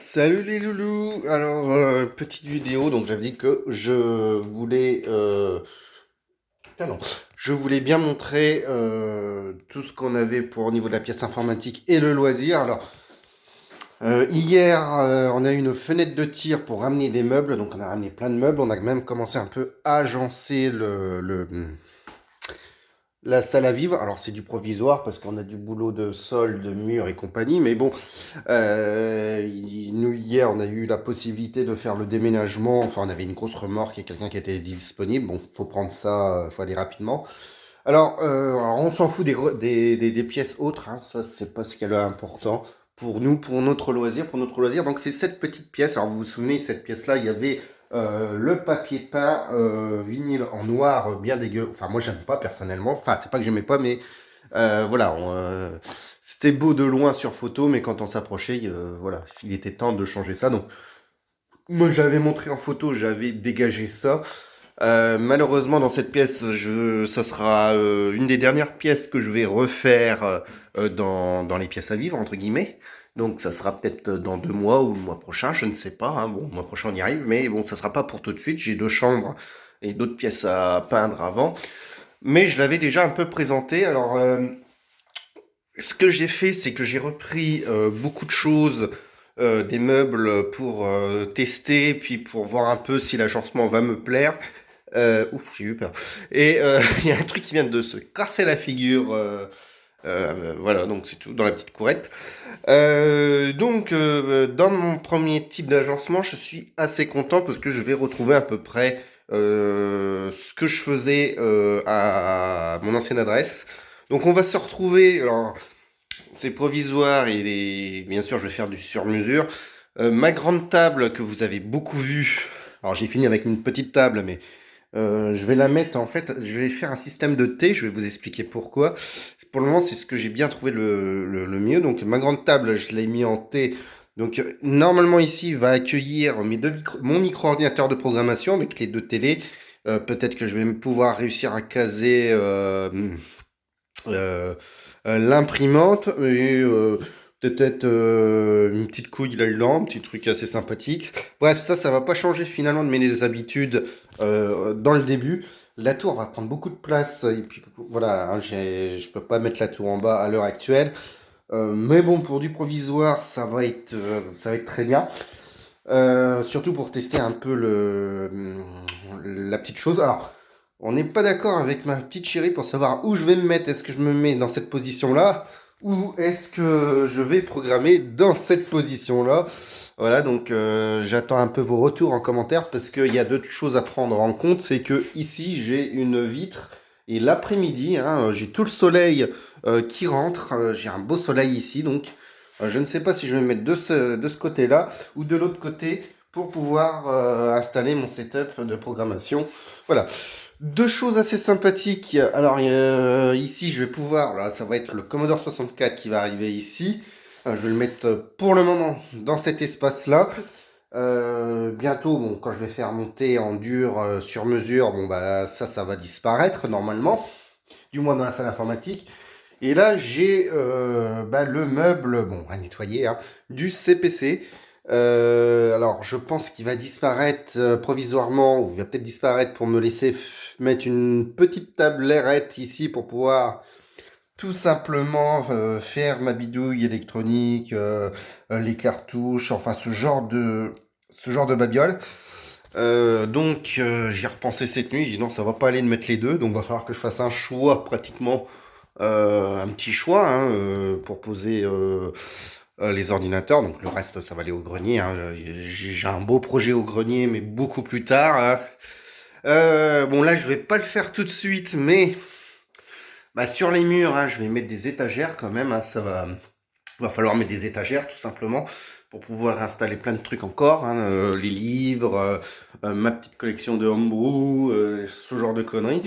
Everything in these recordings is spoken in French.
Salut les loulous! Alors, petite vidéo, donc j'avais dit que putain, non. Je voulais bien montrer tout ce qu'on avait pour au niveau de la pièce informatique et le loisir. Alors, hier, on a eu une fenêtre de tir pour ramener des meubles, donc on a ramené plein de meubles. On a même commencé un peu à agencer la salle à vivre. Alors, c'est du provisoire parce qu'on a du boulot de sol, de mur et compagnie, mais bon. Nous, hier, on a eu la possibilité de faire le déménagement. Enfin, on avait une grosse remorque et quelqu'un qui était disponible. Bon, faut prendre ça, faut aller rapidement. Alors, on s'en fout des pièces autres, hein. Ça, c'est pas ce qui est important pour nous, pour notre loisir, Donc, c'est cette petite pièce. Alors, vous vous souvenez, cette pièce-là, il y avait le papier peint vinyle en noir, bien dégueu. Enfin, moi, j'aime pas personnellement. Enfin, c'est pas que j'aimais pas, mais voilà, c'était beau de loin sur photo, mais quand on s'approchait, voilà, il était temps de changer ça. Donc, moi, j'avais montré en photo, j'avais dégagé ça. Malheureusement, dans cette pièce, ça sera une des dernières pièces que je vais refaire dans les pièces à vivre, entre guillemets. Donc, ça sera peut-être dans 2 mois ou le mois prochain, je ne sais pas, hein. Bon, le mois prochain, on y arrive, mais bon, ça sera pas pour tout de suite. J'ai 2 chambres et d'autres pièces à peindre avant. Mais je l'avais déjà un peu présenté. Alors, ce que j'ai fait, c'est que j'ai repris beaucoup de choses, des meubles pour tester, puis pour voir un peu si l'agencement va me plaire. Ouf, j'ai eu peur. Et il y a un truc qui vient de se casser la figure. Voilà, donc c'est tout dans la petite courette. Dans mon premier type d'agencement, je suis assez content parce que je vais retrouver à peu près ce que je faisais à mon ancienne adresse. Donc on va se retrouver. Alors, c'est provisoire bien sûr, je vais faire du sur-mesure. Ma grande table que vous avez beaucoup vue. Alors, j'ai fini avec une petite table, mais je vais la mettre en fait. Je vais faire un système de T. Je vais vous expliquer pourquoi. Pour le moment, c'est ce que j'ai bien trouvé le mieux. Donc, ma grande table, je l'ai mis en T. Donc, normalement, ici, va accueillir mon micro-ordinateur de programmation avec les 2 télés. Peut-être que je vais pouvoir réussir à caser euh, l'imprimante et peut-être une petite couille là-dedans, un petit truc assez sympathique. Bref, ça va pas changer finalement de mes habitudes dans le début. La tour va prendre beaucoup de place et puis voilà, hein, je peux pas mettre la tour en bas à l'heure actuelle. Mais bon, pour du provisoire, ça va être très bien. Surtout pour tester un peu la petite chose. Alors, on n'est pas d'accord avec ma petite chérie pour savoir où je vais me mettre. Est-ce que je me mets dans cette position-là ou est-ce que je vais programmer dans cette position-là? Voilà, donc j'attends un peu vos retours en commentaire parce qu'il y a d'autres choses à prendre en compte. C'est que ici, j'ai une vitre et l'après-midi, hein, j'ai tout le soleil qui rentre. J'ai un beau soleil ici, donc je ne sais pas si je vais me mettre de ce côté-là ou de l'autre côté pour pouvoir installer mon setup de programmation. Voilà. 2 choses assez sympathiques. Alors ici, je vais pouvoir, là, ça va être le Commodore 64 qui va arriver ici. Je vais le mettre pour le moment dans cet espace-là. Bientôt, bon, quand je vais faire monter en dur sur mesure, bon bah ça va disparaître normalement, du moins dans la salle informatique. Et là, j'ai le meuble, bon, à nettoyer, hein, du CPC. Alors, je pense qu'il va disparaître provisoirement, ou il va peut-être disparaître pour me laisser mettre une petite tablette ici pour pouvoir tout simplement faire ma bidouille électronique, les cartouches, enfin ce genre de babiole. J'y ai repensé cette nuit, j'ai dit non, ça va pas aller de mettre les deux, donc va falloir que je fasse un choix pratiquement, un petit choix hein, pour poser les ordinateurs. Donc le reste, ça va aller au grenier, hein. J'ai un beau projet au grenier, mais beaucoup plus tard, hein. Bon là, je vais pas le faire tout de suite, mais bah, sur les murs, hein, je vais mettre des étagères quand même, hein. Va falloir mettre des étagères tout simplement pour pouvoir installer plein de trucs encore, hein, les livres, ma petite collection de homebrew, ce genre de conneries.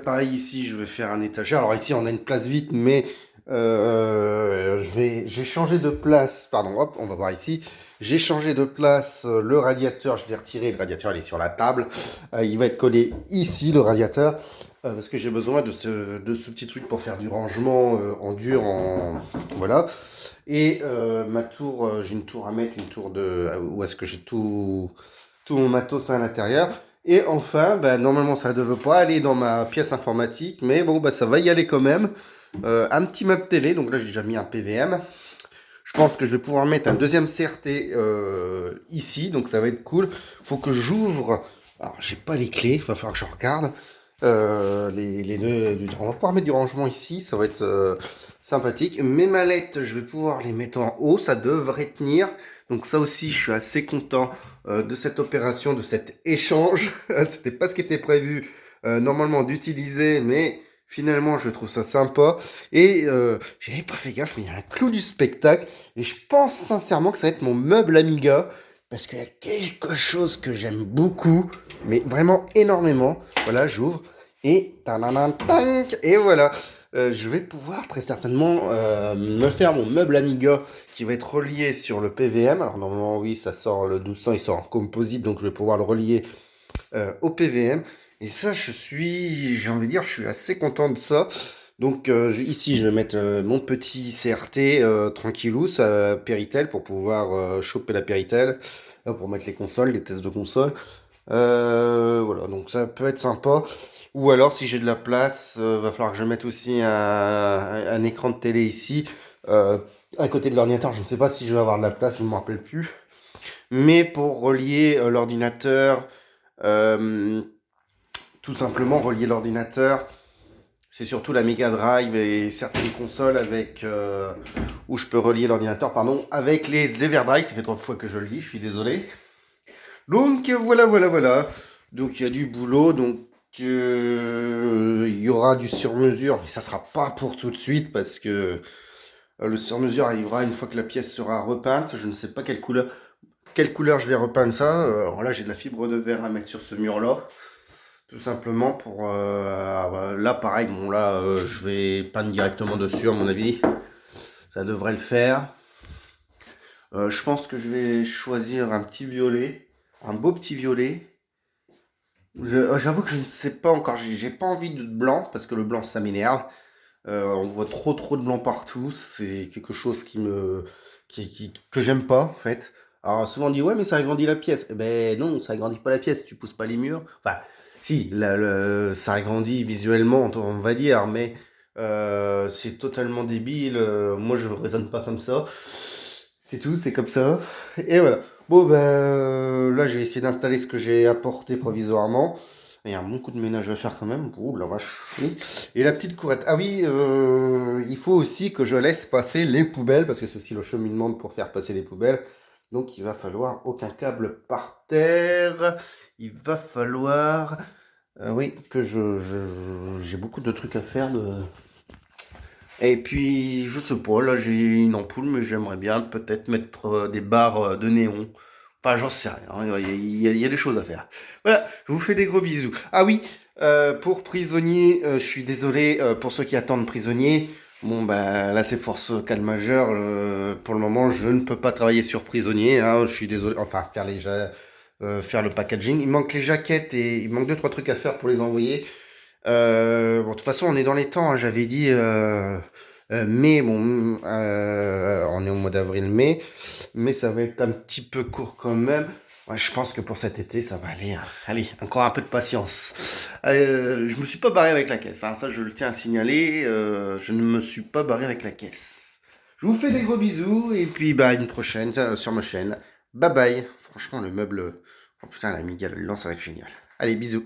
Pareil ici, je vais faire un étagère. Alors ici, on a une place vide, mais j'ai changé de place. Pardon, hop, on va voir ici. J'ai changé de place. Le radiateur, je l'ai retiré. Le radiateur, il est sur la table. Il va être collé ici, le radiateur. parce que j'ai besoin de ce petit truc pour faire du rangement en dur, voilà. Et ma tour, j'ai une tour à mettre, une tour où est-ce que j'ai tout mon matos à l'intérieur. Et enfin, bah, normalement ça ne devait pas aller dans ma pièce informatique, mais bon, bah, ça va y aller quand même. Un petit meuble télé, donc là j'ai déjà mis un PVM. Je pense que je vais pouvoir mettre un deuxième CRT ici, donc ça va être cool. Faut que j'ouvre. Alors j'ai pas les clés, il va falloir que je regarde. On va pouvoir mettre du rangement ici, ça va être sympathique. Mes mallettes, je vais pouvoir les mettre en haut, ça devrait tenir. Donc ça aussi, je suis assez content de cette opération, de cet échange. C'était pas ce qui était prévu normalement d'utiliser, mais finalement, je trouve ça sympa. Et j'avais pas fait gaffe, mais il y a un clou du spectacle. Et je pense sincèrement que ça va être mon meuble Amiga. Parce qu'il y a quelque chose que j'aime beaucoup, mais vraiment énormément. Voilà, j'ouvre. Et et voilà. Je vais pouvoir très certainement me faire mon meuble Amiga qui va être relié sur le PVM. Alors normalement, oui, ça sort le 1200, il sort en composite, donc je vais pouvoir le relier au PVM. Et ça, j'ai envie de dire, je suis assez content de ça. Donc ici, je vais mettre mon petit CRT tranquillou, ça Péritel, pour pouvoir choper la Péritel, pour mettre les consoles, les tests de console. Voilà, donc ça peut être sympa. Ou alors, si j'ai de la place, va falloir que je mette aussi un écran de télé ici, à côté de l'ordinateur. Je ne sais pas si je vais avoir de la place, je ne me rappelle plus. Mais pour relier l'ordinateur, euh, tout simplement relier l'ordinateur, c'est surtout la Mega Drive et certaines consoles où je peux relier l'ordinateur, pardon, avec les Everdrive. Ça fait 3 fois que je le dis, je suis désolé. Donc voilà. Donc il y a du boulot, donc il y aura du sur-mesure, mais ça sera pas pour tout de suite parce que le sur-mesure arrivera une fois que la pièce sera repeinte. Je ne sais pas quelle couleur je vais repeindre ça. Alors là, j'ai de la fibre de verre à mettre sur ce mur-là. Tout simplement pour... là, pareil, bon là, je vais peindre directement dessus, à mon avis. Ça devrait le faire. Je pense que je vais choisir un petit violet. Un beau petit violet. J'avoue que je ne sais pas encore. J'ai pas envie de blanc, parce que le blanc, ça m'énerve. On voit trop de blanc partout. C'est quelque chose que j'aime pas, en fait. Alors souvent on dit ouais mais ça agrandit la pièce. Eh ben non, ça agrandit pas la pièce, tu pousses pas les murs. Enfin, si, ça agrandit visuellement, on va dire, mais c'est totalement débile. Moi je raisonne pas comme ça. C'est tout, c'est comme ça. Et voilà. Bon ben là je vais essayer d'installer ce que j'ai apporté provisoirement. Il y a un bon coup de ménage à faire quand même. Ouh la vache. Oui. Et la petite courette. Ah oui, il faut aussi que je laisse passer les poubelles, parce que c'est aussi le cheminement pour faire passer les poubelles. Donc il va falloir aucun câble par terre. Il va falloir... oui, que j'ai beaucoup de trucs à faire. Et puis, je sais pas, là j'ai une ampoule, mais j'aimerais bien peut-être mettre des barres de néon. Enfin, j'en sais rien, il y a des choses à faire. Voilà, je vous fais des gros bisous. Ah oui, pour prisonnier, je suis désolé pour ceux qui attendent prisonnier. Bon, bah là c'est force calme majeure. Pour le moment, je ne peux pas travailler sur prisonnier. Hein, je suis désolé. Enfin, faire le packaging. Il manque les jaquettes et il manque deux trois trucs à faire pour les envoyer. Bon, de toute façon, on est dans les temps, hein, j'avais dit mai, bon, on est au mois d'avril-mai, mais ça va être un petit peu court quand même. Ouais, je pense que pour cet été, ça va aller, hein. Allez, encore un peu de patience. Je me suis pas barré avec la caisse, hein, ça je le tiens à signaler, je ne me suis pas barré avec la caisse. Je vous fais des gros bisous, et puis bah, une prochaine sur ma chaîne. Bye bye. Franchement, le meuble, oh putain, l'Amiga, le lance, ça va être génial. Allez, bisous.